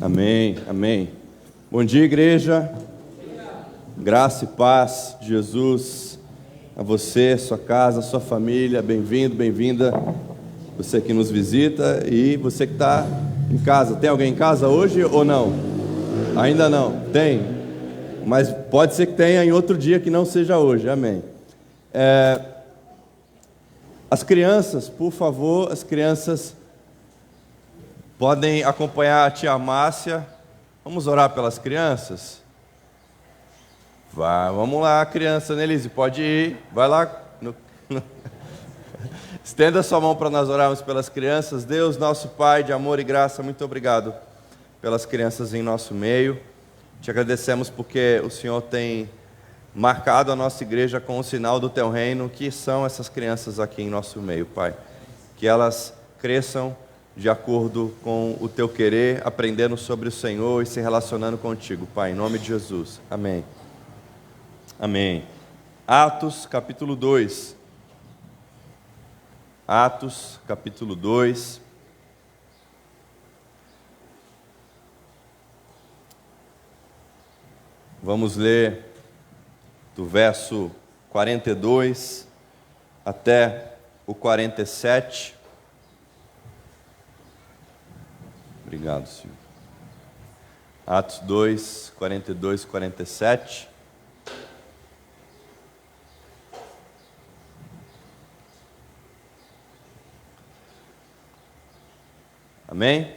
Amém, amém. Bom dia, igreja. Graça e paz de Jesus a você, sua casa, sua família. Bem-vindo, bem-vinda. Você que nos visita e você que está em casa. Tem alguém em casa hoje ou não? Ainda não? Tem. Mas pode ser que tenha em outro dia que não seja hoje. Amém. As crianças, por favor, as crianças podem acompanhar a tia Márcia. Vamos orar pelas crianças? Vamos lá, criança, Nelise, pode ir. Vai lá. Estenda sua mão para nós orarmos pelas crianças. Deus, nosso Pai de amor e graça, muito obrigado pelas crianças em nosso meio. Te agradecemos porque o Senhor tem marcado a nossa igreja com o sinal do Teu reino, que são essas crianças aqui em nosso meio, Pai. Que elas cresçam de acordo com o Teu querer, aprendendo sobre o Senhor e se relacionando contigo, Pai, em nome de Jesus. Amém. Amém. Atos, capítulo 2. Atos, capítulo 2. Vamos ler do verso 42 até o 47. Obrigado, Senhor. Atos 2, 42 e 47. Amém?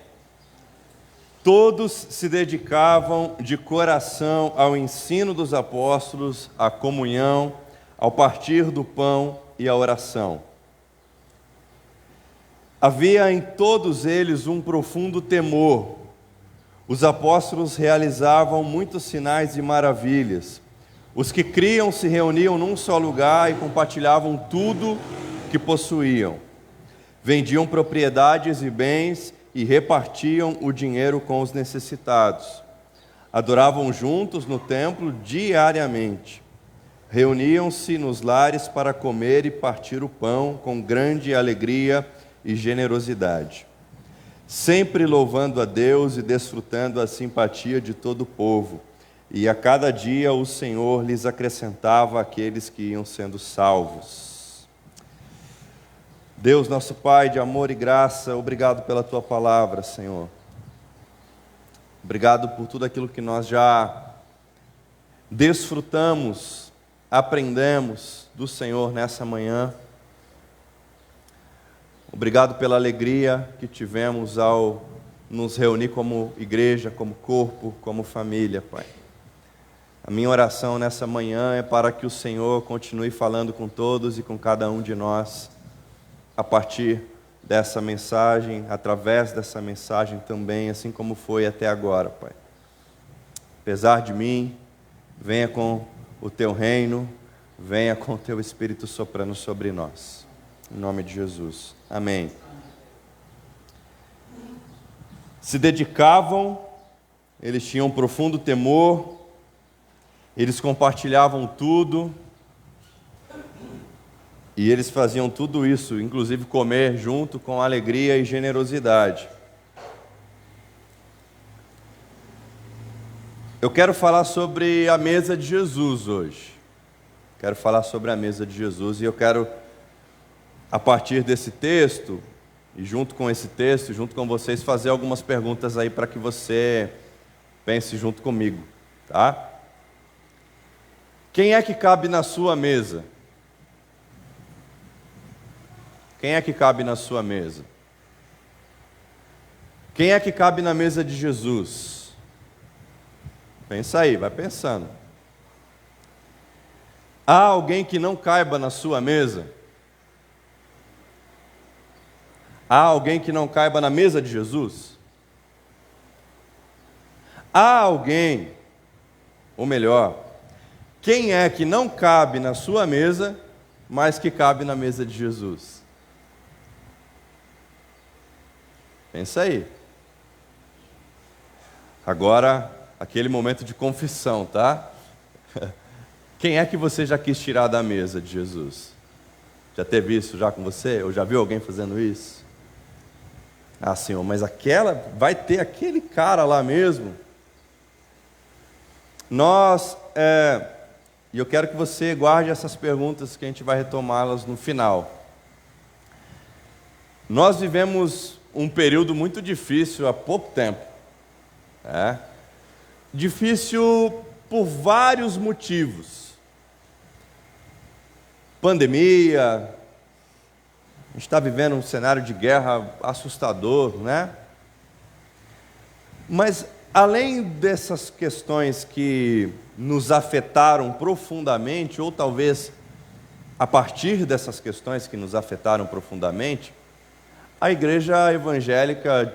Todos se dedicavam de coração ao ensino dos apóstolos, à comunhão, ao partir do pão e à oração. Havia em todos eles um profundo temor. Os apóstolos realizavam muitos sinais e maravilhas. Os que criam se reuniam num só lugar e compartilhavam tudo que possuíam. Vendiam propriedades e bens e repartiam o dinheiro com os necessitados. Adoravam juntos no templo diariamente. Reuniam-se nos lares para comer e partir o pão com grande alegria e generosidade, sempre louvando a Deus e desfrutando a simpatia de todo o povo. E a cada dia o Senhor lhes acrescentava aqueles que iam sendo salvos. Deus, nosso Pai de amor e graça, obrigado pela Tua palavra, Senhor. Obrigado por tudo aquilo que nós já desfrutamos, aprendemos do Senhor nessa manhã. Obrigado pela alegria que tivemos ao nos reunir como igreja, como corpo, como família, Pai. A minha oração nessa manhã é para que o Senhor continue falando com todos e com cada um de nós, a partir dessa mensagem, através dessa mensagem também, assim como foi até agora, Pai. Apesar de mim, venha com o Teu reino, venha com o Teu Espírito soprando sobre nós. Em nome de Jesus. Amém. Se dedicavam, eles tinham um profundo temor, eles compartilhavam tudo, e eles faziam tudo isso, inclusive comer junto com alegria e generosidade. Eu quero falar sobre a mesa de Jesus hoje. Quero falar sobre a mesa de Jesus e eu quero, a partir desse texto, e junto com esse texto, junto com vocês, fazer algumas perguntas aí para que você pense junto comigo, tá? Quem é que cabe na sua mesa? Quem é que cabe na sua mesa? Quem é que cabe na mesa de Jesus? Pensa aí, vai pensando. Há alguém que não caiba na sua mesa? Há alguém que não caiba na mesa de Jesus? Há alguém, ou melhor, quem é que não cabe na sua mesa, mas que cabe na mesa de Jesus? Pensa aí. Agora, aquele momento de confissão, tá? Quem é que você já quis tirar da mesa de Jesus? Já teve isso já com você? Ou já viu alguém fazendo isso? Ah, Senhor, mas vai ter aquele cara lá mesmo? E eu quero que você guarde essas perguntas, que a gente vai retomá-las no final. Nós vivemos um período muito difícil há pouco tempo. Difícil por vários motivos. Pandemia, a gente está vivendo um cenário de guerra assustador, né? Mas, além dessas questões que nos afetaram profundamente, ou talvez a partir dessas questões que nos afetaram profundamente, a igreja evangélica,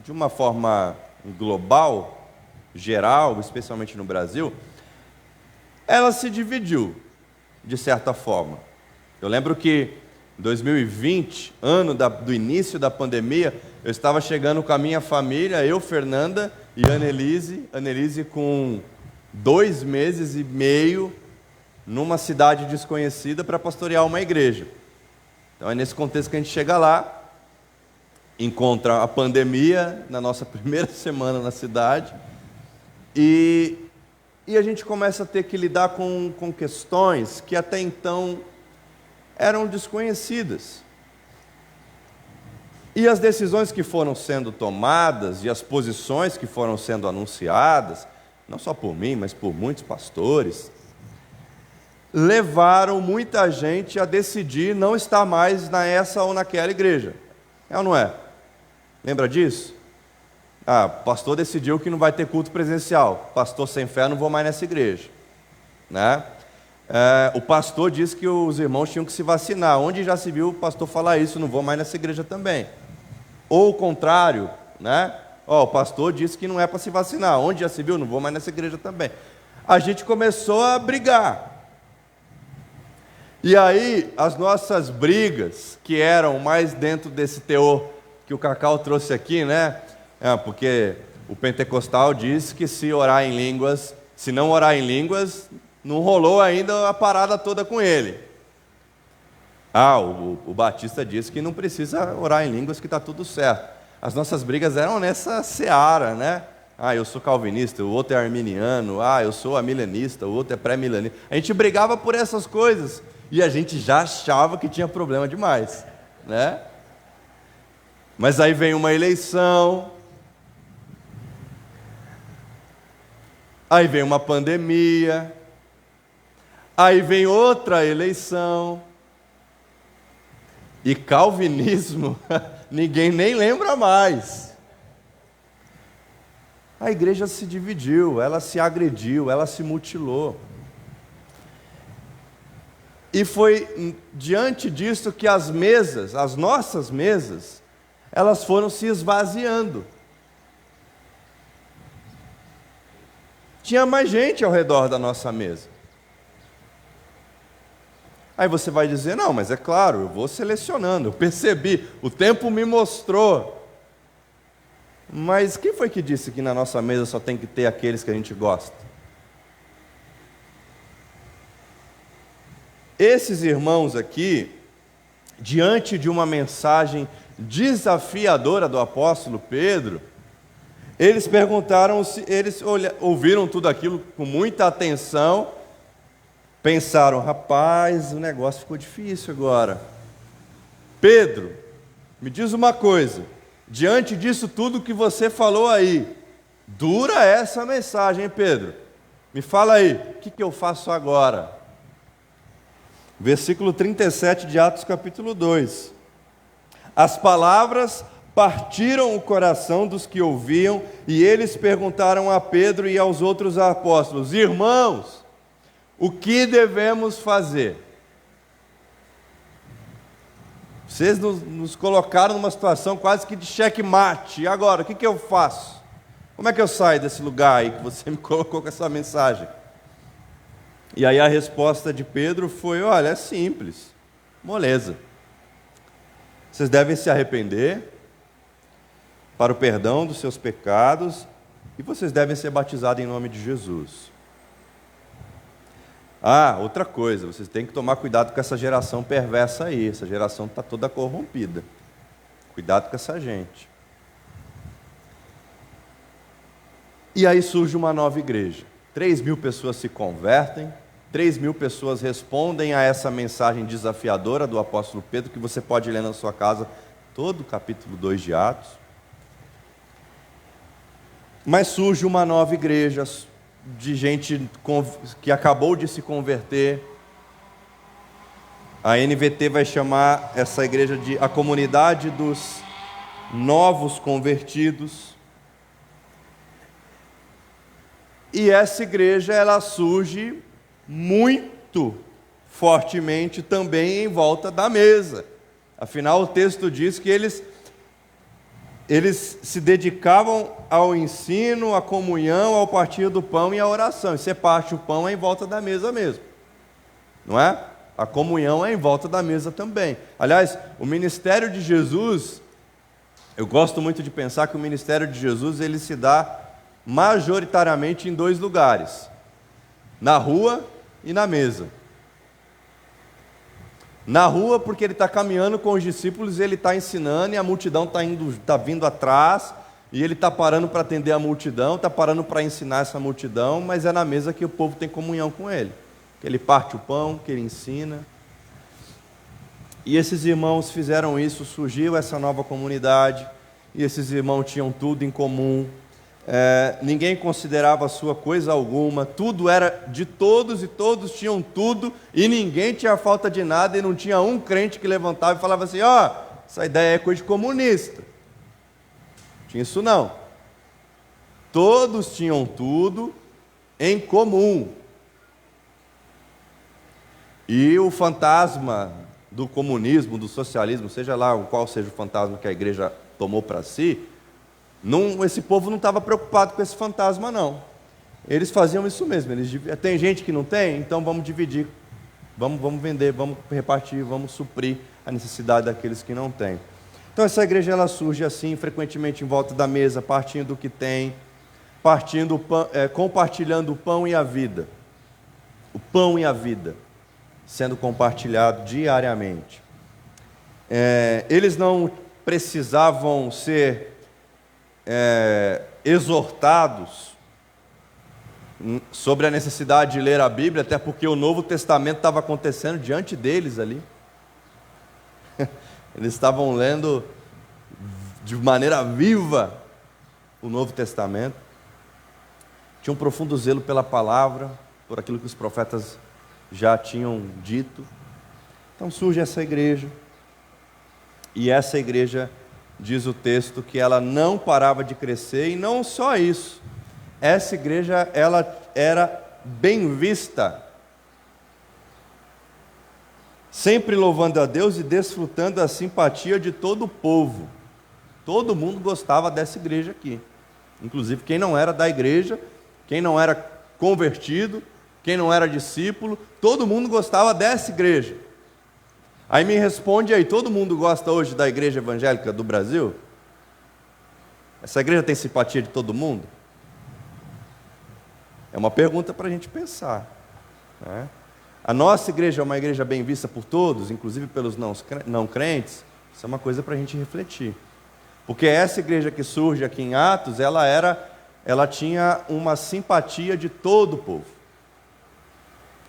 de uma forma global, geral, especialmente no Brasil, ela se dividiu, de certa forma. Eu lembro que em 2020, ano do início da pandemia, eu estava chegando com a minha família, eu, Fernanda e Annelise com 2 meses e meio, numa cidade desconhecida para pastorear uma igreja. Então é nesse contexto que a gente chega lá, encontra a pandemia na nossa primeira semana na cidade, e a gente começa a ter que lidar com questões que até então eram desconhecidas. E as decisões que foram sendo tomadas e as posições que foram sendo anunciadas, não só por mim, mas por muitos pastores, levaram muita gente a decidir não estar mais nessa ou naquela igreja. É ou não é? Lembra disso? O pastor decidiu que não vai ter culto presencial. Pastor sem fé, não vou mais nessa igreja. Né? O pastor disse que os irmãos tinham que se vacinar. Onde já se viu o pastor falar isso? Não vou mais nessa igreja também. Ou o contrário, né? O pastor disse que não é para se vacinar. Onde já se viu? Não vou mais nessa igreja também. A gente começou a brigar. E aí, as nossas brigas, que eram mais dentro desse teor que o Cacau trouxe aqui, né? Porque o pentecostal diz que se não orar em línguas, não rolou ainda a parada toda com ele. O batista disse que não precisa orar em línguas, que está tudo certo. As nossas brigas eram nessa seara, né? Eu sou calvinista, o outro é arminiano, eu sou amilenista, o outro é pré-milenista. A gente brigava por essas coisas e a gente já achava que tinha problema demais, né? Mas aí vem uma eleição, aí vem uma pandemia, aí vem outra eleição, e calvinismo, ninguém nem lembra mais. A igreja se dividiu, ela se agrediu, ela se mutilou. E foi diante disso que as nossas mesas, elas foram se esvaziando. Tinha mais gente ao redor da nossa mesa. Aí você vai dizer, não, mas é claro, eu vou selecionando, eu percebi, o tempo me mostrou. Mas quem foi que disse que na nossa mesa só tem que ter aqueles que a gente gosta? Esses irmãos aqui, diante de uma mensagem desafiadora do apóstolo Pedro, eles perguntaram, eles ouviram tudo aquilo com muita atenção, pensaram, rapaz, o negócio ficou difícil agora. Pedro, me diz uma coisa, diante disso tudo que você falou aí, dura essa mensagem, hein, Pedro? Me fala aí, o que eu faço agora? Versículo 37 de Atos capítulo 2. As palavras partiram o coração dos que ouviam, e eles perguntaram a Pedro e aos outros apóstolos, irmãos, o que devemos fazer? Vocês nos colocaram numa situação quase que de xeque-mate. E agora, o que eu faço? Como é que eu saio desse lugar aí que você me colocou com essa mensagem? E aí a resposta de Pedro foi, olha, é simples, moleza. Vocês devem se arrepender para o perdão dos seus pecados e vocês devem ser batizados em nome de Jesus. Outra coisa, vocês têm que tomar cuidado com essa geração perversa aí, essa geração está toda corrompida. Cuidado com essa gente. E aí surge uma nova igreja. 3.000 pessoas se convertem, 3.000 pessoas respondem a essa mensagem desafiadora do apóstolo Pedro, que você pode ler na sua casa, todo o capítulo 2 de Atos. Mas surge uma nova igreja, de gente que acabou de se converter. A NVT vai chamar essa igreja de a comunidade dos novos convertidos. E essa igreja, ela surge muito fortemente também em volta da mesa. Afinal, o texto diz que eles se dedicavam ao ensino, à comunhão, ao partir do pão e à oração. E você parte o pão é em volta da mesa mesmo, não é? A comunhão é em volta da mesa também. Aliás, o ministério de Jesus, eu gosto muito de pensar que o ministério de Jesus, ele se dá majoritariamente em 2 lugares: na rua e na mesa. Na rua, porque ele está caminhando com os discípulos, ele está ensinando, e a multidão está vindo atrás, e ele está parando para atender a multidão, está parando para ensinar essa multidão, mas é na mesa que o povo tem comunhão com ele, que ele parte o pão, que ele ensina. E esses irmãos fizeram isso, surgiu essa nova comunidade, e esses irmãos tinham tudo em comum. Ninguém considerava sua coisa alguma, tudo era de todos e todos tinham tudo, e ninguém tinha falta de nada, e não tinha um crente que levantava e falava assim: essa ideia é coisa de comunista. Não tinha isso não. Todos tinham tudo em comum. E o fantasma do comunismo, do socialismo, seja lá qual seja o fantasma que a igreja tomou para si, esse povo não estava preocupado com esse fantasma, não. Eles faziam isso mesmo. Tem gente que não tem, então vamos dividir, vamos vender, vamos repartir, vamos suprir a necessidade daqueles que não têm. Então essa igreja, ela surge assim, frequentemente em volta da mesa, partindo do que tem, compartilhando o pão e a vida. O pão e a vida sendo compartilhado diariamente. Eles não precisavam ser exortados sobre a necessidade de ler a Bíblia, até porque o Novo Testamento estava acontecendo diante deles ali. Eles estavam lendo de maneira viva o Novo Testamento. Tinha um profundo zelo pela palavra, por aquilo que os profetas já tinham dito. Então surge essa igreja, e essa igreja, diz o texto, que ela não parava de crescer, e não só isso, essa igreja, ela era bem vista, sempre louvando a Deus e desfrutando a simpatia de todo o povo. Todo mundo gostava dessa igreja aqui, inclusive quem não era da igreja, quem não era convertido, quem não era discípulo, todo mundo gostava dessa igreja. Aí me responde aí, todo mundo gosta hoje da igreja evangélica do Brasil? Essa igreja tem simpatia de todo mundo? É uma pergunta para a gente pensar, né? A nossa igreja é uma igreja bem vista por todos, inclusive pelos não crentes. Isso é uma coisa para a gente refletir. Porque essa igreja que surge aqui em Atos, ela tinha uma simpatia de todo o povo.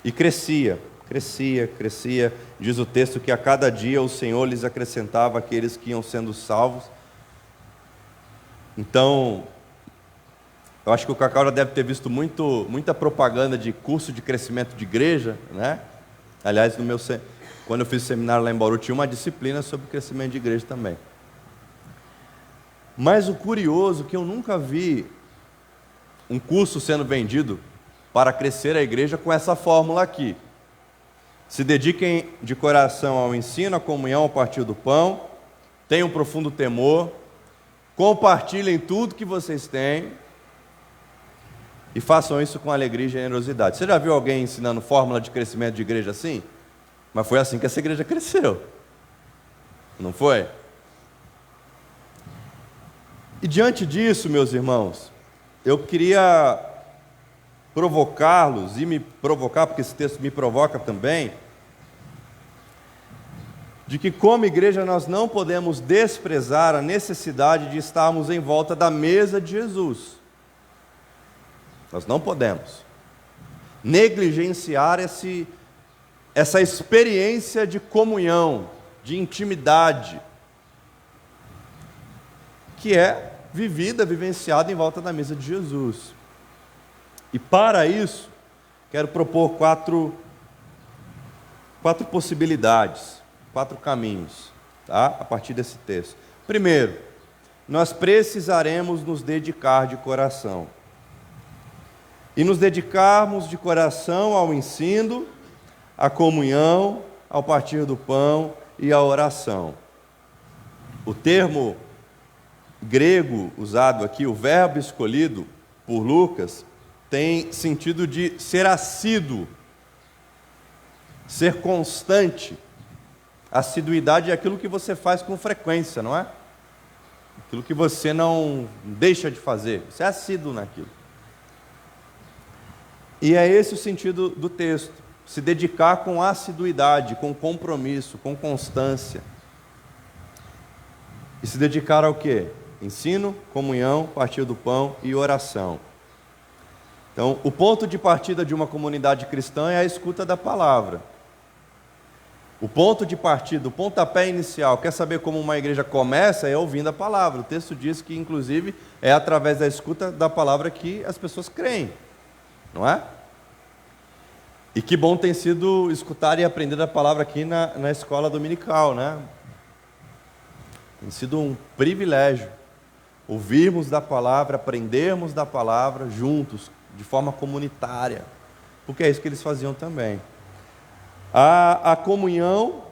E crescia. Diz o texto que a cada dia o Senhor lhes acrescentava aqueles que iam sendo salvos. Então, eu acho que o Cacau já deve ter visto muita propaganda de curso de crescimento de igreja, né? Aliás, quando eu fiz o seminário lá em Bauru, tinha uma disciplina sobre crescimento de igreja também. Mas o curioso é que eu nunca vi um curso sendo vendido para crescer a igreja com essa fórmula aqui: se dediquem de coração ao ensino, à comunhão, ao partir do pão, tenham um profundo temor, compartilhem tudo que vocês têm e façam isso com alegria e generosidade. Você já viu alguém ensinando fórmula de crescimento de igreja assim? Mas foi assim que essa igreja cresceu, não foi? E diante disso, meus irmãos, eu queria provocá-los e me provocar, porque esse texto me provoca também, de que como igreja nós não podemos desprezar a necessidade de estarmos em volta da mesa de Jesus. Nós não podemos negligenciar essa experiência de comunhão, de intimidade, que é vivenciada em volta da mesa de Jesus. E para isso, quero propor quatro possibilidades, 4 caminhos, tá? A partir desse texto. Primeiro, nós precisaremos nos dedicar de coração. E nos dedicarmos de coração ao ensino, à comunhão, ao partir do pão e à oração. O termo grego usado aqui, o verbo escolhido por Lucas, tem sentido de ser assíduo, ser constante. Assiduidade é aquilo que você faz com frequência, não é? Aquilo que você não deixa de fazer, você é assíduo naquilo. E é esse o sentido do texto, se dedicar com assiduidade, com compromisso, com constância. E se dedicar ao quê? Ensino, comunhão, partir do pão e oração. Então, o ponto de partida de uma comunidade cristã é a escuta da palavra. O ponto de partida, o pontapé inicial, quer saber como uma igreja começa? É ouvindo a palavra. O texto diz que, inclusive, é através da escuta da palavra que as pessoas creem, não é? E que bom tem sido escutar e aprender a palavra aqui na escola dominical, né? Tem sido um privilégio ouvirmos da palavra, aprendermos da palavra juntos, de forma comunitária, porque é isso que eles faziam também. A comunhão,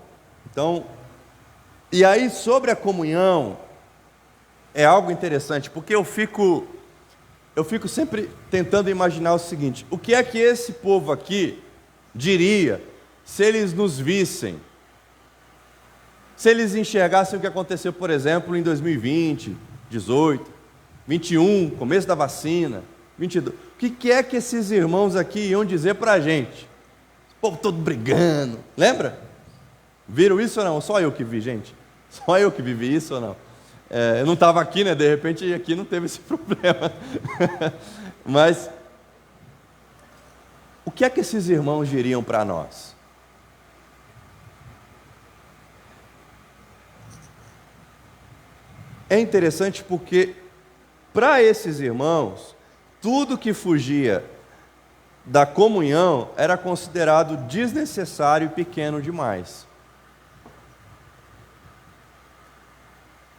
então, e aí sobre a comunhão, é algo interessante, porque eu fico sempre tentando imaginar o seguinte: o que é que esse povo aqui diria se eles nos vissem, se eles enxergassem o que aconteceu, por exemplo, em 2020, 18, 21, começo da vacina, 22, o que é que esses irmãos aqui iam dizer para a gente? O povo todo brigando, lembra? Viram isso ou não? Só eu que vi, gente. Só eu que vivi isso ou não? Eu não estava aqui, né? De repente aqui não teve esse problema. Mas o que é que esses irmãos diriam para nós? É interessante porque, para esses irmãos, tudo que fugia da comunhão era considerado desnecessário e pequeno demais.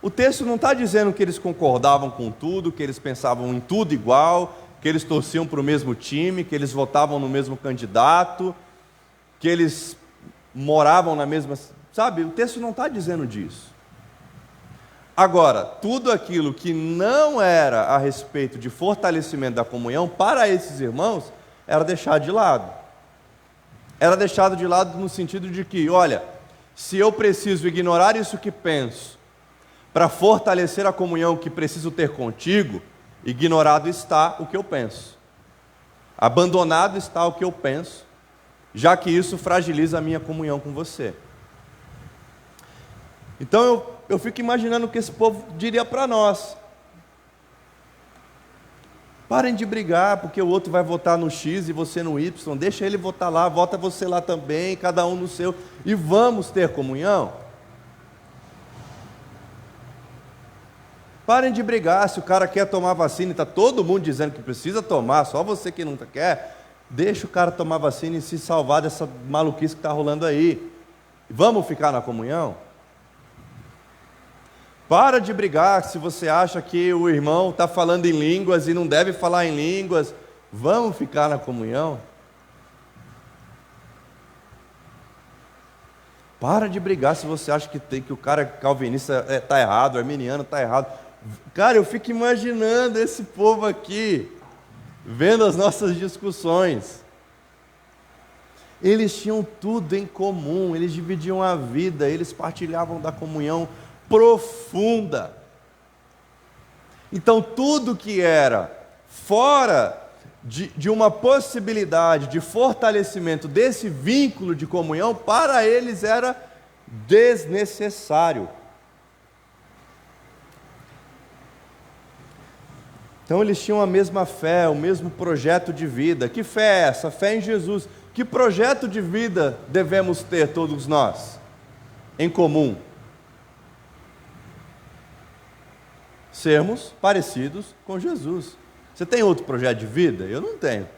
O texto não está dizendo que eles concordavam com tudo, que eles pensavam em tudo igual, que eles torciam para o mesmo time, que eles votavam no mesmo candidato, que eles moravam na mesma... Sabe, o texto não está dizendo disso. Agora, tudo aquilo que não era a respeito de fortalecimento da comunhão, para esses irmãos, era deixado de lado. Era deixado de lado no sentido de que, olha, se eu preciso ignorar isso que penso, para fortalecer a comunhão que preciso ter contigo, ignorado está o que eu penso. Abandonado está o que eu penso, já que isso fragiliza a minha comunhão com você. Então eu fico imaginando o que esse povo diria para nós. Parem de brigar, porque o outro vai votar no X e você no Y, deixa ele votar lá, vota você lá também, cada um no seu, e vamos ter comunhão. Parem de brigar, se o cara quer tomar vacina e está todo mundo dizendo que precisa tomar, só você que não quer, deixa o cara tomar vacina e se salvar dessa maluquice que está rolando aí. Vamos ficar na comunhão? Para de brigar se você acha que o irmão está falando em línguas e não deve falar em línguas. Vamos ficar na comunhão? Para de brigar se você acha que o cara calvinista está errado, o arminiano está errado. Cara, eu fico imaginando esse povo aqui, vendo as nossas discussões. Eles tinham tudo em comum, eles dividiam a vida, eles partilhavam da comunhão profunda. Então, tudo que era fora de uma possibilidade de fortalecimento desse vínculo de comunhão, para eles era desnecessário. Então eles tinham a mesma fé, o mesmo projeto de vida. Que fé é essa? Fé em Jesus. Que projeto de vida devemos ter todos nós em comum? Sermos parecidos com Jesus. Você tem outro projeto de vida? Eu não tenho.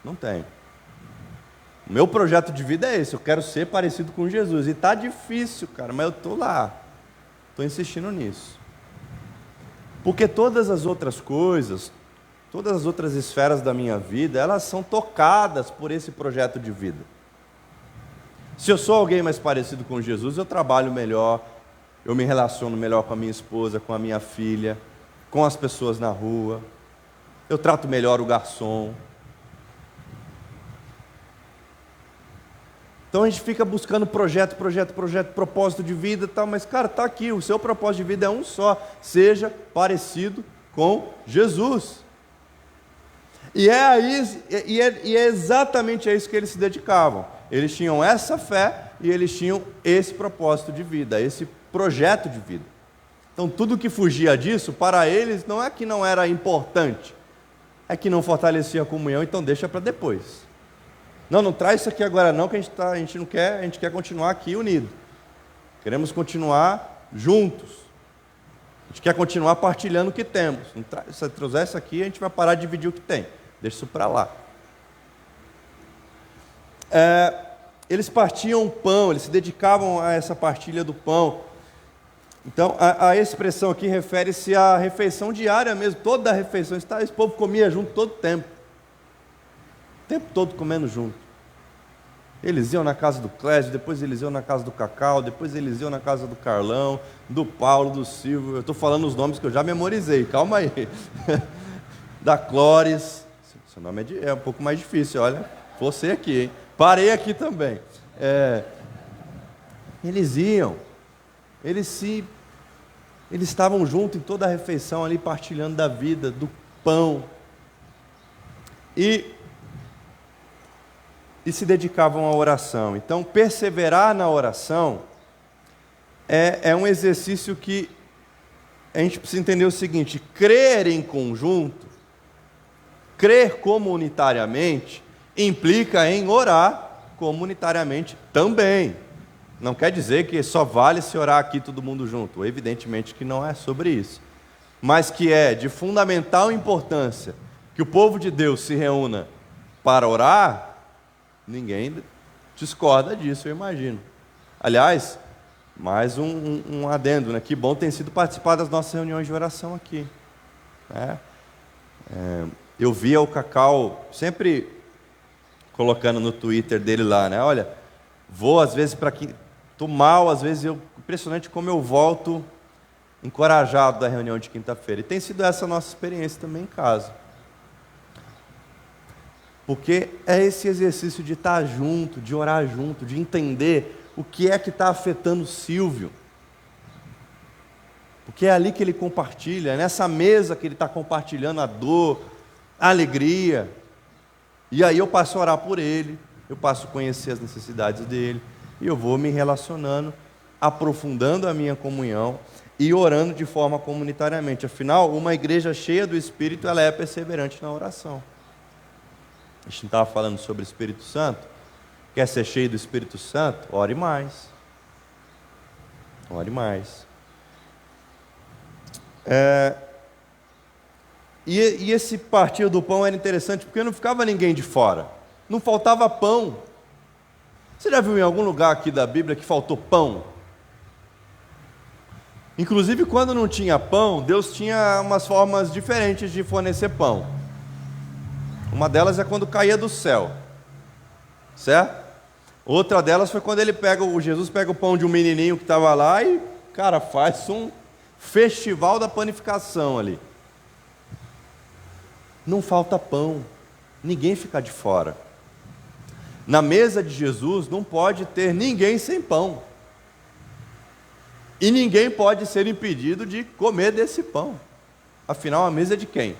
Não tenho. O meu projeto de vida é esse, eu quero ser parecido com Jesus. E está difícil, cara, mas eu estou lá. Estou insistindo nisso. Porque todas as outras coisas, todas as outras esferas da minha vida, elas são tocadas por esse projeto de vida. Se eu sou alguém mais parecido com Jesus, eu trabalho melhor, eu me relaciono melhor com a minha esposa, com a minha filha, com as pessoas na rua, eu trato melhor o garçom. Então a gente fica buscando projeto, propósito de vida e tal, mas cara, está aqui, o seu propósito de vida é um só, seja parecido com Jesus. E é exatamente a isso que eles se dedicavam. Eles tinham essa fé e eles tinham esse propósito de vida, esse projeto de vida. Então tudo que fugia disso, para eles, não é que não era importante, é que não fortalecia a comunhão, então deixa para depois. Não traz isso aqui agora não, que a gente não quer, a gente quer continuar aqui unido. Queremos continuar juntos. A gente quer continuar partilhando o que temos. Se você trouxer isso aqui, a gente vai parar de dividir o que tem. Deixa isso para lá. Eles partiam o pão, eles se dedicavam a essa partilha do pão. Então, a expressão aqui refere-se à refeição diária mesmo, toda a refeição. Esse povo comia junto todo o tempo todo comendo junto. Eles iam na casa do Clésio, depois eles iam na casa do Cacau, depois eles iam na casa do Carlão, do Paulo, do Silvio. Eu estou falando os nomes que eu já memorizei, calma aí. Da Clóris. Seu nome é um pouco mais difícil, olha. Você aqui, hein? Parei aqui também. Eles iam, eles estavam juntos em toda a refeição ali, partilhando da vida, do pão. E se dedicavam à oração. Então, perseverar na oração é um exercício que a gente precisa entender o seguinte: crer em conjunto, crer comunitariamente, implica em orar comunitariamente também. Não quer dizer que só vale se orar aqui todo mundo junto. Evidentemente que não é sobre isso. Mas que é de fundamental importância que o povo de Deus se reúna para orar. Ninguém discorda disso, eu imagino. Aliás, mais um adendo, né? Que bom tem sido participar das nossas reuniões de oração aqui. Eu via o Cacau sempre colocando no Twitter dele lá, né? Olha, vou às vezes para aqui, estou mal, às vezes impressionante como eu volto encorajado da reunião de quinta-feira. E tem sido essa a nossa experiência também em casa. Porque é esse exercício de estar junto, de orar junto, de entender o que é que está afetando o Silvio. Porque é ali que ele compartilha, é nessa mesa que ele está compartilhando a dor, a alegria. E aí eu passo a orar por ele, eu passo a conhecer as necessidades dele, e eu vou me relacionando, aprofundando a minha comunhão e orando de forma comunitariamente. Afinal, uma igreja cheia do Espírito, ela é perseverante na oração. A gente não estava falando sobre o Espírito Santo? Quer ser cheio do Espírito Santo? Ore mais. Ore mais. E esse partir do pão era interessante porque não ficava ninguém de fora. Não faltava pão. Você já viu em algum lugar aqui da Bíblia que faltou pão? Inclusive, quando não tinha pão, Deus tinha umas formas diferentes de fornecer pão. Uma delas é quando caía do céu, certo? Outra delas foi quando Jesus pega o pão de um menininho que estava lá e, cara, faz um festival da panificação ali. Não falta pão, ninguém fica de fora. Na mesa de Jesus não pode ter ninguém sem pão. E ninguém pode ser impedido de comer desse pão. Afinal, a mesa é de quem?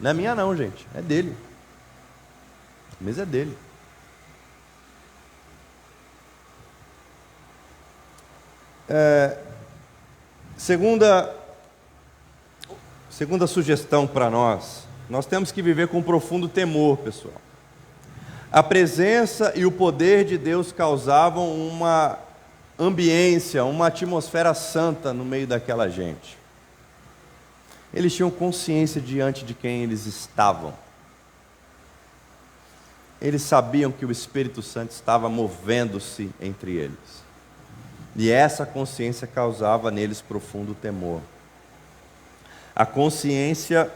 Não é minha não, gente, é dele. A mesa é dele. Segunda Segunda sugestão para nós temos que viver com profundo temor, pessoal. A presença e o poder de Deus causavam uma ambiência, uma atmosfera santa no meio daquela gente. Eles tinham consciência diante de quem eles estavam. Eles sabiam que o Espírito Santo estava movendo-se entre eles. E essa consciência causava neles profundo temor. A consciência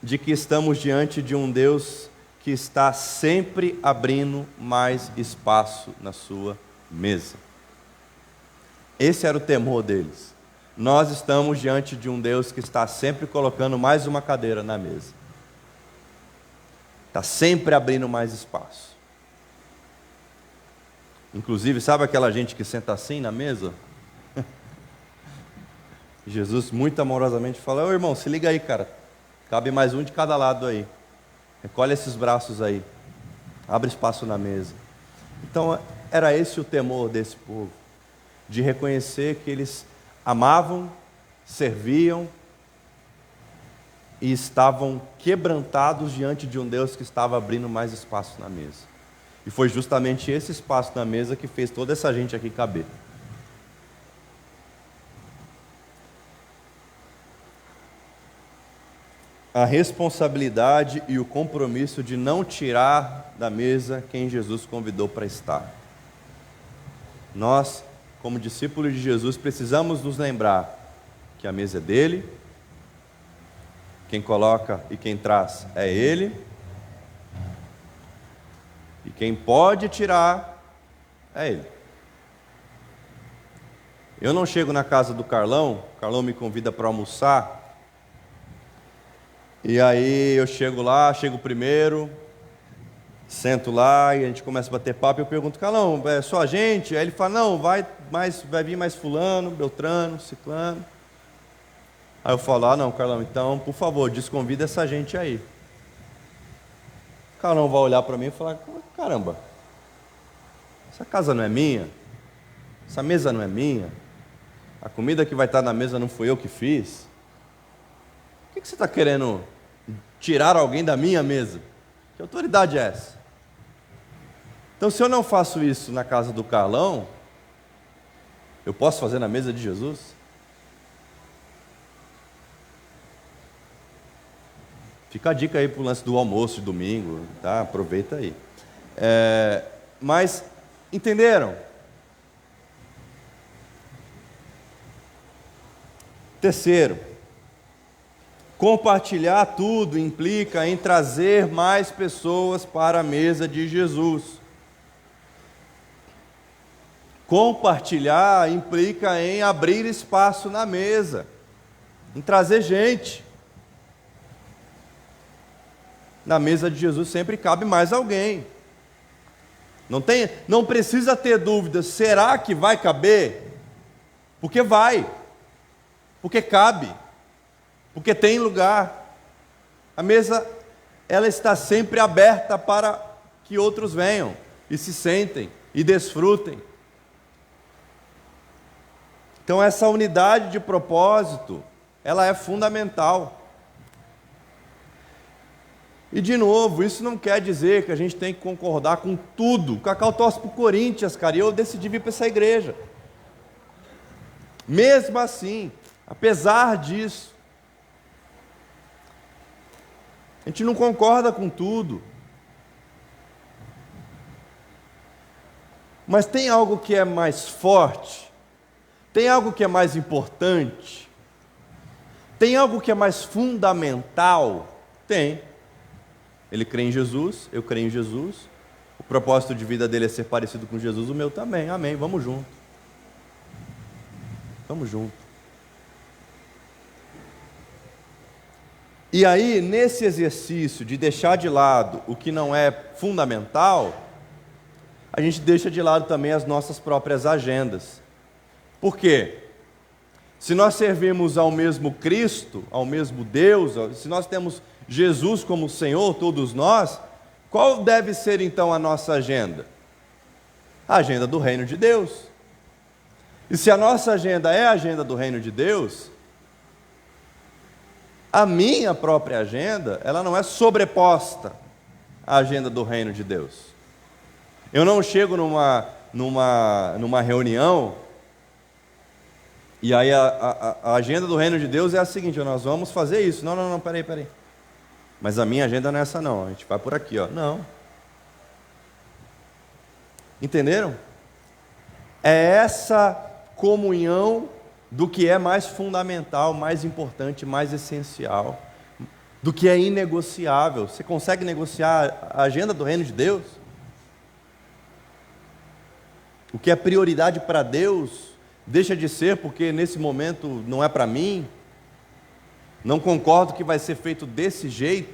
de que estamos diante de um Deus que está sempre abrindo mais espaço na sua mesa. Esse era o temor deles. Nós estamos diante de um Deus que está sempre colocando mais uma cadeira na mesa. Está sempre abrindo mais espaço. Inclusive, sabe aquela gente que senta assim na mesa? Jesus muito amorosamente fala: ô irmão, se liga aí, cara. Cabe mais um de cada lado aí. Recolhe esses braços aí. Abre espaço na mesa. Então, era esse o temor desse povo. De reconhecer que eles amavam, serviam e estavam quebrantados diante de um Deus que estava abrindo mais espaço na mesa. E foi justamente esse espaço na mesa que fez toda essa gente aqui caber. A responsabilidade e o compromisso de não tirar da mesa quem Jesus convidou para estar. Nós, como discípulos de Jesus, precisamos nos lembrar que a mesa é dele, quem coloca e quem traz é ele, e quem pode tirar é ele. Eu não chego na casa do Carlão, o Carlão me convida para almoçar, e aí eu chego lá, chego primeiro, sento lá e a gente começa a bater papo e eu pergunto: Carlão, é só a gente? Aí ele fala: não, vai vir mais fulano, Beltrano, Ciclano. Aí eu falo: ah não, Carlão, então por favor, desconvida essa gente aí. O Carlão vai olhar para mim e falar: caramba, essa casa não é minha, essa mesa não é minha, a comida que vai estar na mesa não fui eu que fiz. Por que você está querendo tirar alguém da minha mesa? Que autoridade é essa? Então, se eu não faço isso na casa do Carlão, eu posso fazer na mesa de Jesus? Fica a dica aí para o lance do almoço de domingo, tá? Aproveita aí. Mas, entenderam? Terceiro, compartilhar tudo implica em trazer mais pessoas para a mesa de Jesus. Compartilhar implica em abrir espaço na mesa, em trazer gente. Na mesa de Jesus sempre cabe mais alguém. Não precisa ter dúvida, será que vai caber? Porque vai, porque cabe, porque tem lugar. A mesa, ela está sempre aberta para que outros venham e se sentem e desfrutem. Então essa unidade de propósito, ela é fundamental. E de novo, isso não quer dizer que a gente tem que concordar com tudo. O Cacau torce para o Corinthians, cara, e eu decidi vir para essa igreja. Mesmo assim, apesar disso, a gente não concorda com tudo. Mas tem algo que é mais forte, tem algo que é mais importante, tem algo que é mais fundamental? Tem. Ele crê em Jesus, eu creio em Jesus, o propósito de vida dele é ser parecido com Jesus, o meu também, amém, vamos junto. Vamos junto. E aí, nesse exercício de deixar de lado o que não é fundamental, a gente deixa de lado também as nossas próprias agendas. Por quê? Se nós servimos ao mesmo Cristo, ao mesmo Deus, se nós temos Jesus como Senhor, todos nós, qual deve ser então a nossa agenda? A agenda do reino de Deus. E se a nossa agenda é a agenda do reino de Deus, A minha própria agenda, ela não é sobreposta à agenda do reino de Deus. Eu não chego numa reunião e aí a agenda do reino de Deus é a seguinte: nós vamos fazer isso. Não, peraí. Mas a minha agenda não é essa não, a gente vai por aqui, ó. Não. Entenderam? É essa comunhão do que é mais fundamental, mais importante, mais essencial, do que é inegociável. Você consegue negociar a agenda do reino de Deus? O que é prioridade para Deus deixa de ser porque nesse momento não é para mim. Não concordo que vai ser feito desse jeito.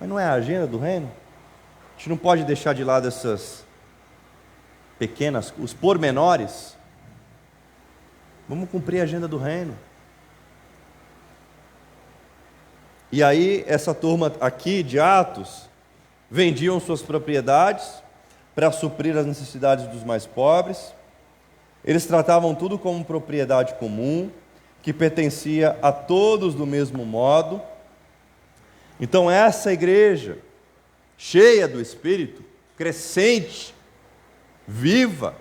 Mas não é a agenda do reino? A gente não pode deixar de lado essas pequenas, os pormenores. Vamos cumprir a agenda do reino. E aí, essa turma aqui de Atos vendiam suas propriedades para suprir as necessidades dos mais pobres. Eles tratavam tudo como propriedade comum, que pertencia a todos do mesmo modo. Então, essa igreja, cheia do Espírito, crescente, viva,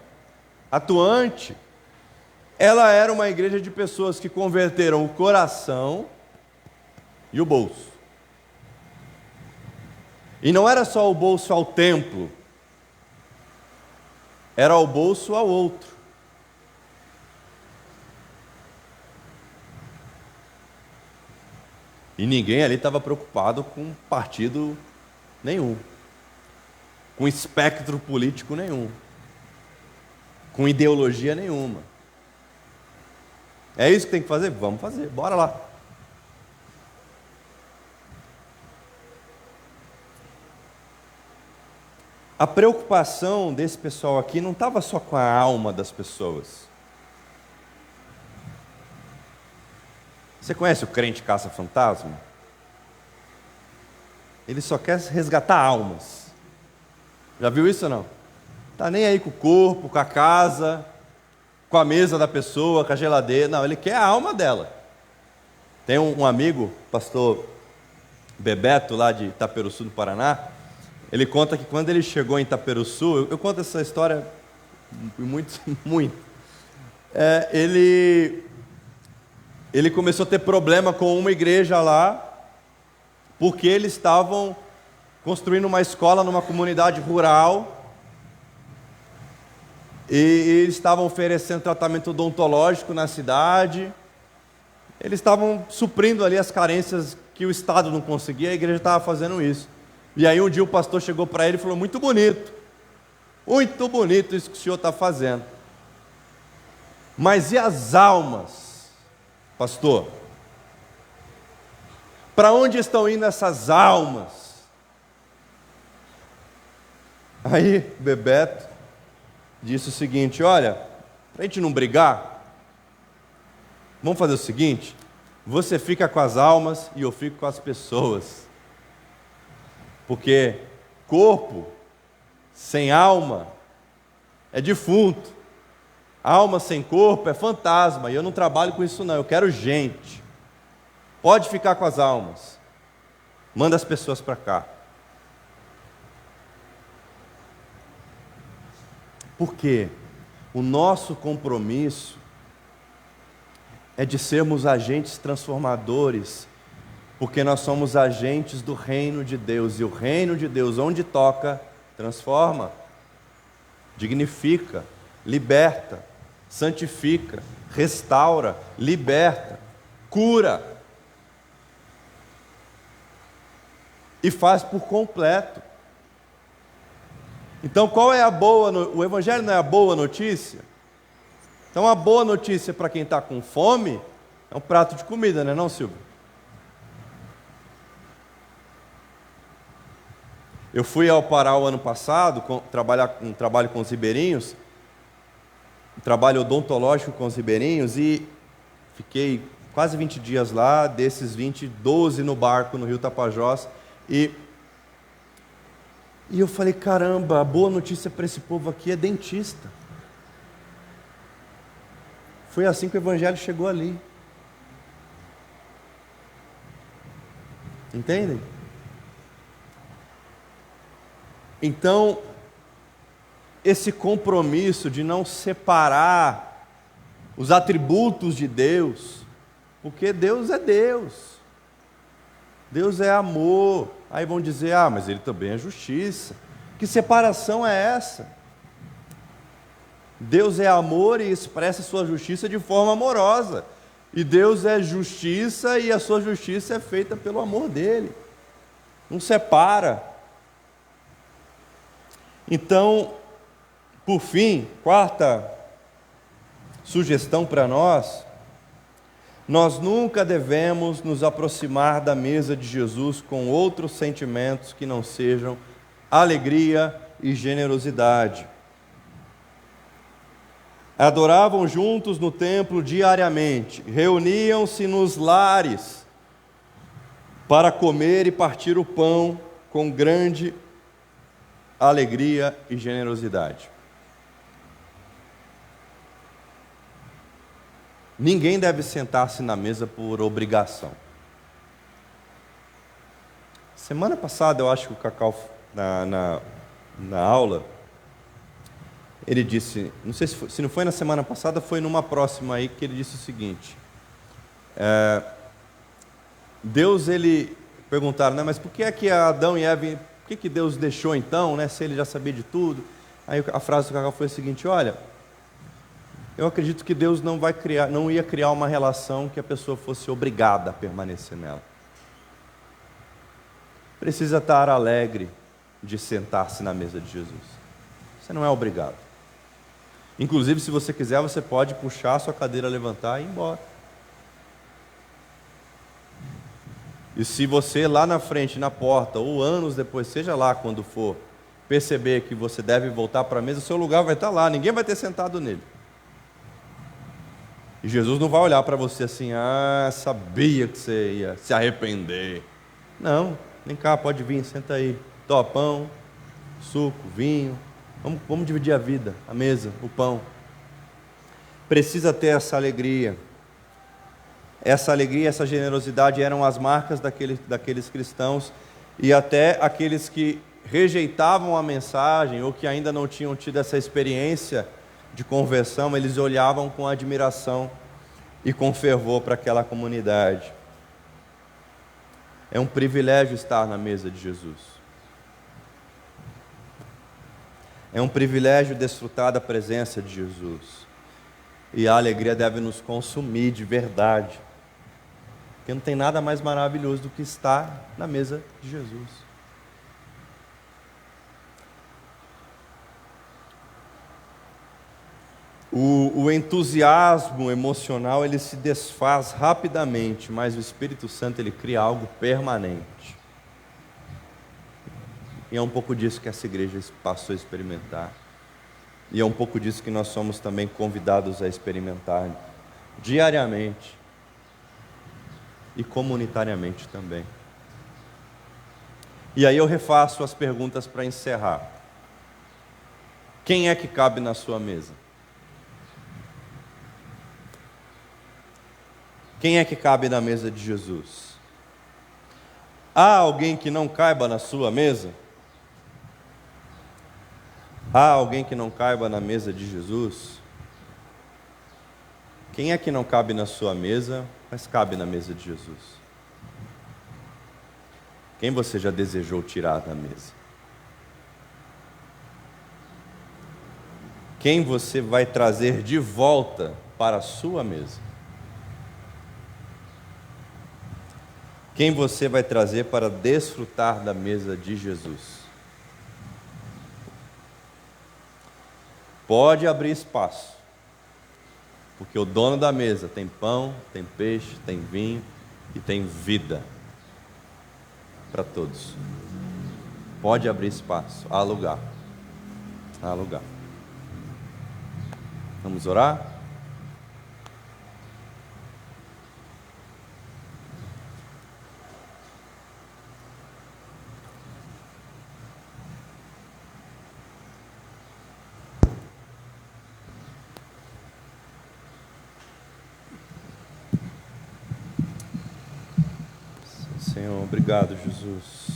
atuante, ela era uma igreja de pessoas que converteram o coração e o bolso. E não era só o bolso ao templo, era o bolso ao outro. E ninguém ali estava preocupado com partido nenhum, com espectro político nenhum, com ideologia nenhuma. É isso que tem que fazer? Vamos fazer, bora lá. A preocupação desse pessoal aqui não estava só com a alma das pessoas. Você conhece o crente caça-fantasma? Ele só quer resgatar almas. Já viu isso ou não? Está nem aí com o corpo, com a casa, com a mesa da pessoa, com a geladeira. Não, ele quer a alma dela. Tem um amigo, pastor Bebeto, lá de Itaperuçu, do Paraná. Ele conta que quando ele chegou em Itaperuçu, eu conto essa história muito. Ele começou a ter problema com uma igreja lá, porque eles estavam construindo uma escola numa comunidade rural, e eles estavam oferecendo tratamento odontológico na cidade, eles estavam suprindo ali as carências que o Estado não conseguia, a igreja estava fazendo isso. E aí um dia o pastor chegou para ele e falou: muito bonito isso que o senhor está fazendo, mas e as almas, pastor? Para onde estão indo essas almas? Aí Bebeto disse o seguinte: olha, para a gente não brigar, vamos fazer o seguinte, você fica com as almas e eu fico com as pessoas, porque corpo sem alma é defunto, alma sem corpo é fantasma, e eu não trabalho com isso não, eu quero gente. Pode ficar com as almas, manda as pessoas para cá. Porque o nosso compromisso é de sermos agentes transformadores, porque nós somos agentes do reino de Deus, e o reino de Deus, onde toca, transforma, dignifica, liberta, santifica, restaura, liberta, cura, e faz por completo. Então, qual é a boa? O Evangelho não é a boa notícia? Então, a boa notícia para quem está com fome é um prato de comida, não é não, Silvio? Eu fui ao Pará o ano passado, trabalho com os ribeirinhos, trabalho odontológico com os ribeirinhos, e fiquei quase 20 dias lá, desses 20, 12 no barco no Rio Tapajós, e eu falei: caramba, a boa notícia para esse povo aqui é dentista. Foi assim que o Evangelho chegou ali. Entendem? Então, esse compromisso de não separar os atributos de Deus, porque Deus é Deus, Deus é amor. Aí vão dizer, mas Ele também é justiça. Que separação é essa? Deus é amor e expressa sua justiça de forma amorosa, e Deus é justiça e a sua justiça é feita pelo amor dele, não separa. Então, por fim, quarta sugestão para nós nunca devemos nos aproximar da mesa de Jesus com outros sentimentos que não sejam alegria e generosidade. Adoravam juntos no templo diariamente, reuniam-se nos lares para comer e partir o pão com grande alegria e generosidade. Ninguém deve sentar-se na mesa por obrigação. Semana passada, eu acho que o Cacau, na aula, ele disse, não sei se não foi na semana passada, foi numa próxima aí, que ele disse o seguinte, Deus, perguntaram, né, mas por que é que Adão e Eva, por que Deus deixou então, né, se ele já sabia de tudo? Aí a frase do Cacau foi a seguinte, olha, eu acredito que Deus não ia criar uma relação que a pessoa fosse obrigada a permanecer nela. Precisa estar alegre de sentar-se na mesa de Jesus. Você não é obrigado. Inclusive, se você quiser, você pode puxar a sua cadeira, levantar e ir embora. E se você lá na frente, na porta, ou anos depois, seja lá quando for, perceber que você deve voltar para a mesa, o seu lugar vai estar lá, ninguém vai ter sentado nele. E Jesus não vai olhar para você assim, sabia que você ia se arrepender. Não, vem cá, pode vir, senta aí. Pão, suco, vinho. Vamos dividir a vida, a mesa, o pão. Precisa ter essa alegria. Essa alegria, essa generosidade eram as marcas daqueles cristãos, e até aqueles que rejeitavam a mensagem, ou que ainda não tinham tido essa experiência de conversão, eles olhavam com admiração e com fervor para aquela comunidade. É um privilégio estar na mesa de Jesus. É um privilégio desfrutar da presença de Jesus. E a alegria deve nos consumir de verdade. Porque não tem nada mais maravilhoso do que estar na mesa de Jesus. O entusiasmo emocional, ele se desfaz rapidamente, mas o Espírito Santo, ele cria algo permanente. E é um pouco disso que essa igreja passou a experimentar. E é um pouco disso que nós somos também convidados a experimentar diariamente e comunitariamente também. E aí eu refaço as perguntas para encerrar. Quem é que cabe na sua mesa? Quem é que cabe na mesa de Jesus? Há alguém que não caiba na sua mesa? Há alguém que não caiba na mesa de Jesus? Quem é que não cabe na sua mesa, mas cabe na mesa de Jesus? Quem você já desejou tirar da mesa? Quem você vai trazer de volta para a sua mesa? Quem você vai trazer para desfrutar da mesa de Jesus? Pode abrir espaço, porque o dono da mesa tem pão, tem peixe, tem vinho e tem vida para todos. Pode abrir espaço, há lugar. Há lugar. Vamos orar? Senhor. Obrigado, Jesus.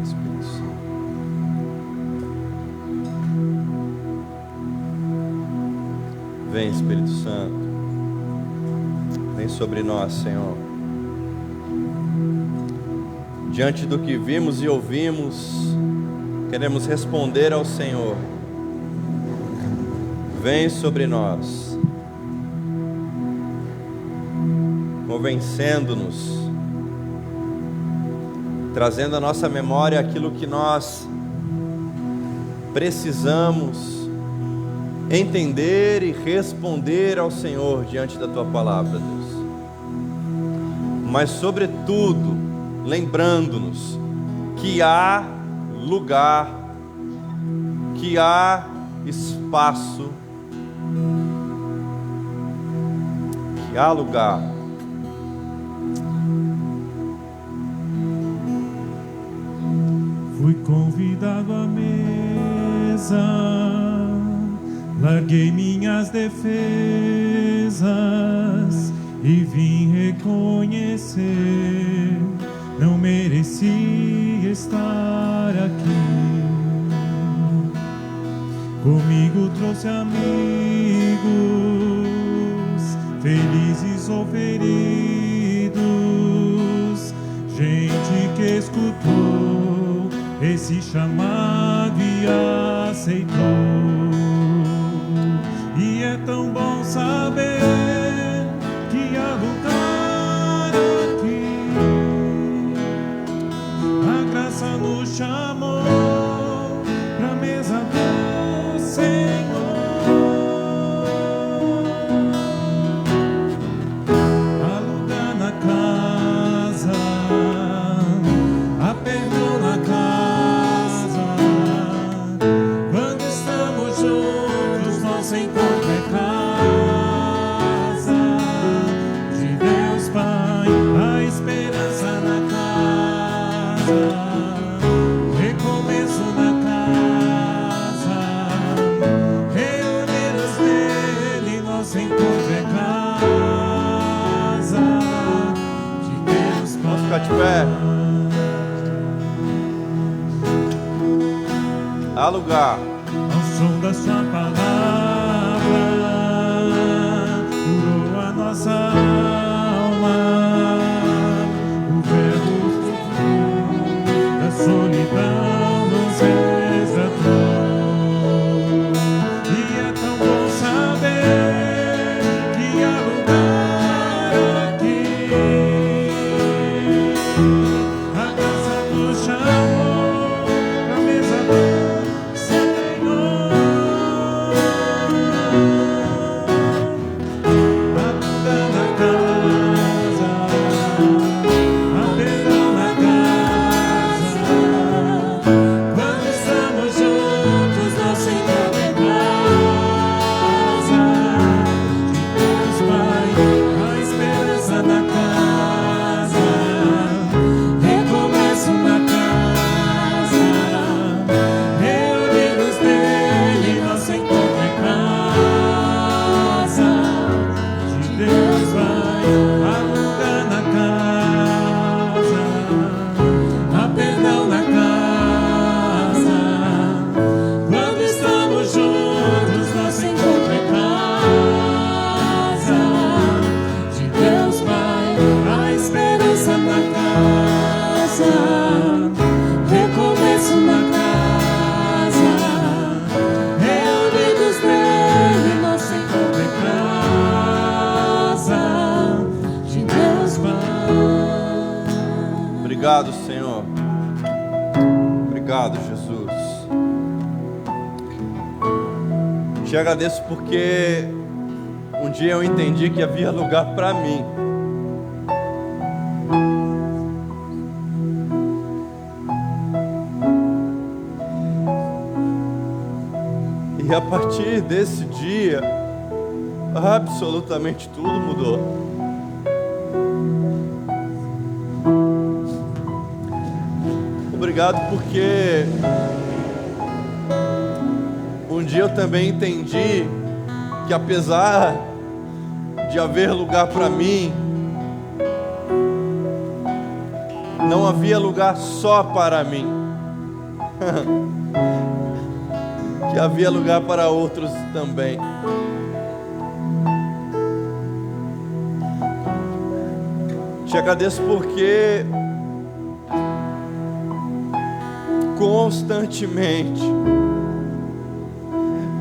Espírito Santo. Vem, Espírito Santo. Vem sobre nós, Senhor. Diante do que vimos e ouvimos, queremos responder ao Senhor. Vem sobre nós, convencendo-nos, trazendo à nossa memória aquilo que nós precisamos entender e responder ao Senhor diante da Tua palavra, Deus. Mas sobretudo, lembrando-nos que há lugar, que há espaço, que há lugar Fui convidado à mesa, larguei minhas defesas e vim reconhecer. Não mereci estar aqui. Comigo trouxe amigos, felizes ou feridos, gente que escutou esse chamado e aceitou. E é tão bom saber que há lugar aqui. A graça nos chamou pra mesa do Senhor. Há lugar na casa, há perdão na casa. Quando estamos juntos, nosso encontro é casa de Deus Pai. A esperança na casa, recomeço na casa, reunidos nele, nosso encontro é casa de Deus Pai. Vamos ficar de pé. Há lugar. Ao som da sua palavra, curou a nossa alma. O verbo da solidão nos resgatou. E é tão bom saber que há lugar aqui. A graça nos chamou pra mesa do Senhor. Há lugar na casa, há perdão na casa. Quando estamos juntos, nosso encontro é casa de Deus Pai. A esperança na casa, recomeço na casa, reunidos nele, nosso encontro é casa de Deus Pai. Há lugar na casa, há perdão na casa. Quando estamos juntos, nosso encontro é casa de Deus Pai. A esperança na casa, recomeço na casa, reunidos nele, nosso encontro é casa de Deus Pai. Obrigado, Senhor. Obrigado, Jesus. Te agradeço porque um dia eu entendi que havia lugar para mim. E a partir desse dia, absolutamente tudo mudou. Obrigado porque um dia eu também entendi que apesar de haver lugar para mim, não havia lugar só para mim, que havia lugar para outros também. Te agradeço porque constantemente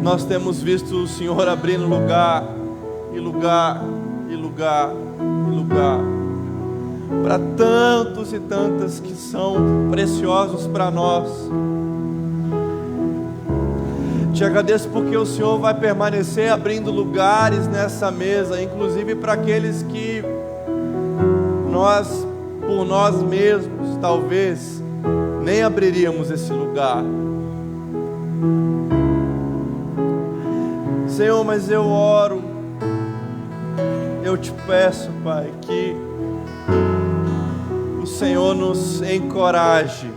nós temos visto o Senhor abrindo lugar e lugar e lugar e lugar para tantos e tantas que são preciosos para nós. Te agradeço porque o Senhor vai permanecer abrindo lugares nessa mesa, inclusive para aqueles que nós, por nós mesmos, talvez nem abriríamos esse lugar. Senhor, mas eu oro, eu te peço, Pai, que o Senhor nos encoraje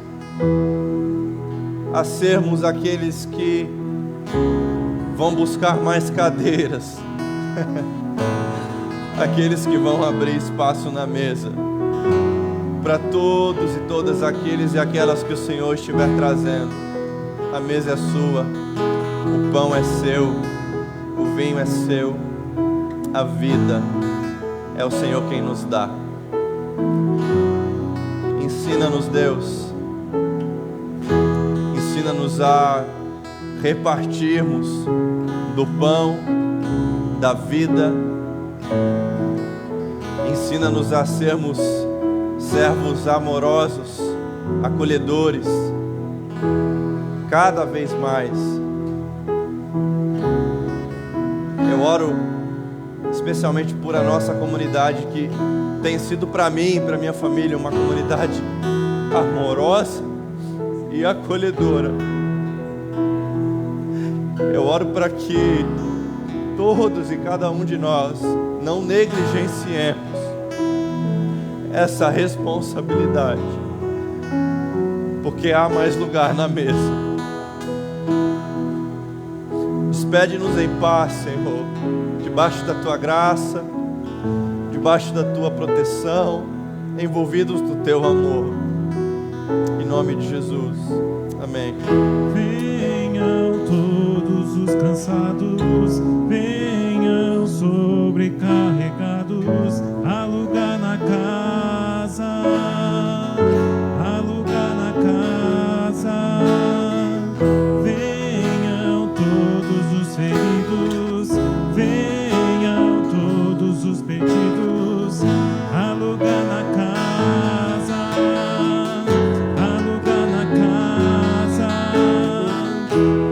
a sermos aqueles que vão buscar mais cadeiras, aqueles que vão abrir espaço na mesa para todos e todas aqueles e aquelas que o Senhor estiver trazendo. A mesa é sua, o pão é seu, o vinho é seu, a vida é o Senhor quem nos dá. Ensina-nos, Deus, ensina-nos a repartirmos do pão da vida, ensina-nos a sermos servos amorosos, acolhedores, cada vez mais. Eu oro especialmente por a nossa comunidade, que tem sido para mim e para minha família uma comunidade amorosa e acolhedora. Eu oro para que todos e cada um de nós não negligenciemos essa responsabilidade, porque há mais lugar na mesa. Despede-nos em paz, Senhor, debaixo da Tua graça, debaixo da Tua proteção, envolvidos do Teu amor. Em nome de Jesus, amém. Venham todos os cansados, venham sobrecarregados, há lugar na casa, há lugar na casa. Venham todos os feridos, venham todos os perdidos, há lugar na casa, há lugar na casa.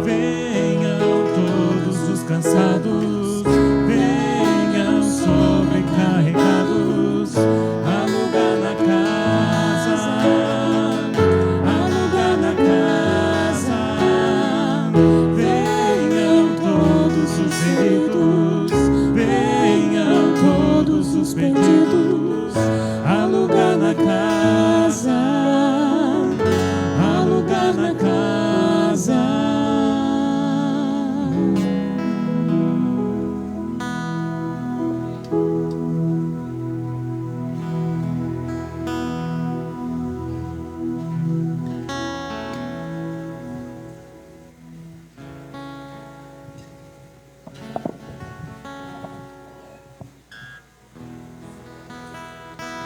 Venham todos os cansados, venham sobrecarregados, há lugar na casa, há lugar na casa. Venham todos os feridos, venham todos os perdidos,